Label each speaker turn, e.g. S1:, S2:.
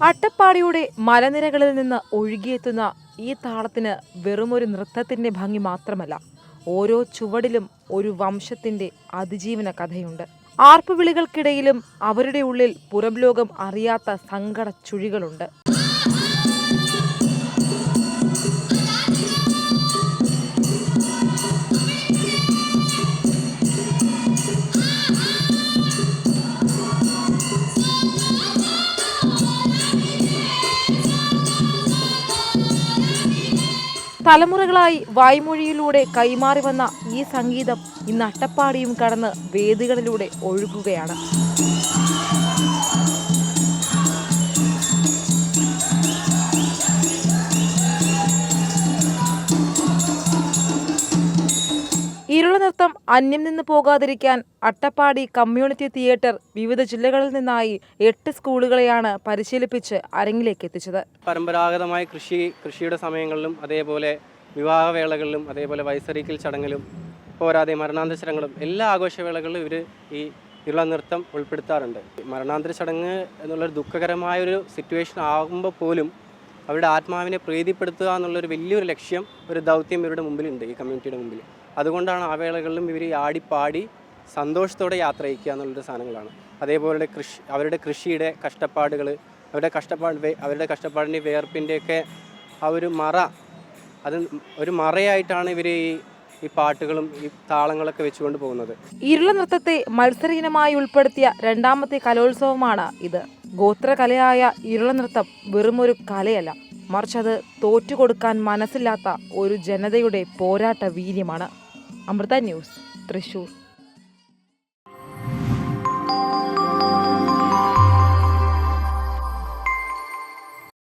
S1: അട്ടപ്പാടിയുടെ മലനിരകളിൽ നിന്ന് ഒഴുകിയെത്തുന്ന ഈ താളത്തിന് വെറുമൊരു നൃത്തത്തിന്റെ ഭംഗി മാത്രമല്ല, ഓരോ ചുവടിലും ഒരു വംശത്തിന്റെ അതിജീവന കഥയുണ്ട്. ആർപ്പുവിളികൾക്കിടയിലും അവരുടെ ഉള്ളിൽ പുറം ലോകം അറിയാത്ത സങ്കട ചുഴികളുണ്ട്. തലമുറകളായി വായ്മൊഴിയിലൂടെ കൈമാറി വന്ന ഈ സംഗീതം ഇന്ന് അട്ടപ്പാടിയും കടന്ന് വേദികളിലൂടെ ഒഴുകുകയാണ്. ഇരുള നൃത്തം അന്യം നിന്ന് പോകാതിരിക്കാൻ അട്ടപ്പാടി കമ്മ്യൂണിറ്റി തിയേറ്റർ വിവിധ ജില്ലകളിൽ നിന്നായി 8 സ്കൂളുകളെയാണ് പരിശീലിപ്പിച്ച് അരങ്ങിലേക്ക് എത്തിച്ചത്.
S2: പരമ്പരാഗതമായ കൃഷിയുടെ സമയങ്ങളിലും അതേപോലെ വിവാഹവേളകളിലും അതേപോലെ വയസ്സറിക്കൽ ചടങ്ങിലും പോരാതെ മരണാന്തര ചടങ്ങുകളും എല്ലാ ആഘോഷവേളകളിലും ഇവർ ഈ ഇരുള നൃത്തം ഉൾപ്പെടുത്താറുണ്ട്. മരണാന്തര ചടങ്ങ് എന്നുള്ളൊരു ദുഃഖകരമായൊരു സിറ്റുവേഷൻ ആകുമ്പോൾ പോലും അവരുടെ ആത്മാവിനെ പ്രീതിപ്പെടുത്തുക എന്നുള്ളൊരു വലിയൊരു ലക്ഷ്യം, ഒരു ദൗത്യം ഇവരുടെ മുമ്പിലുണ്ട്, ഈ കമ്മ്യൂണിറ്റിയുടെ മുമ്പിൽ. അതുകൊണ്ടാണ് ആ വേളകളിലും ഇവർ ആടിപ്പാടി സന്തോഷത്തോടെ യാത്ര അയക്കുക എന്നുള്ളൊരു സാധനങ്ങളാണ്. അതേപോലെ അവരുടെ കൃഷിയുടെ കഷ്ടപ്പാടുകൾ, അവരുടെ കഷ്ടപ്പാടിൻ്റെ വേർപ്പിൻ്റെയൊക്കെ ആ ഒരു അത് ഒരു മറയായിട്ടാണ് ഇവർ ഈ പാട്ടുകളും ഈ താളങ്ങളൊക്കെ വെച്ചുകൊണ്ട് പോകുന്നത്.
S1: ഇരുള നൃത്തത്തെ മത്സര ഇനമായി ഉൾപ്പെടുത്തിയ രണ്ടാമത്തെ കലോത്സവമാണ് ഇത്. ഗോത്രകലയായ ഇരുള നൃത്തം വെറുമൊരു കലയല്ല, മറിച്ച് അത് തോറ്റുകൊടുക്കാൻ മനസ്സില്ലാത്ത ഒരു ജനതയുടെ പോരാട്ട വീര്യമാണ്. അമൃത ന്യൂസ്, തൃശൂർ.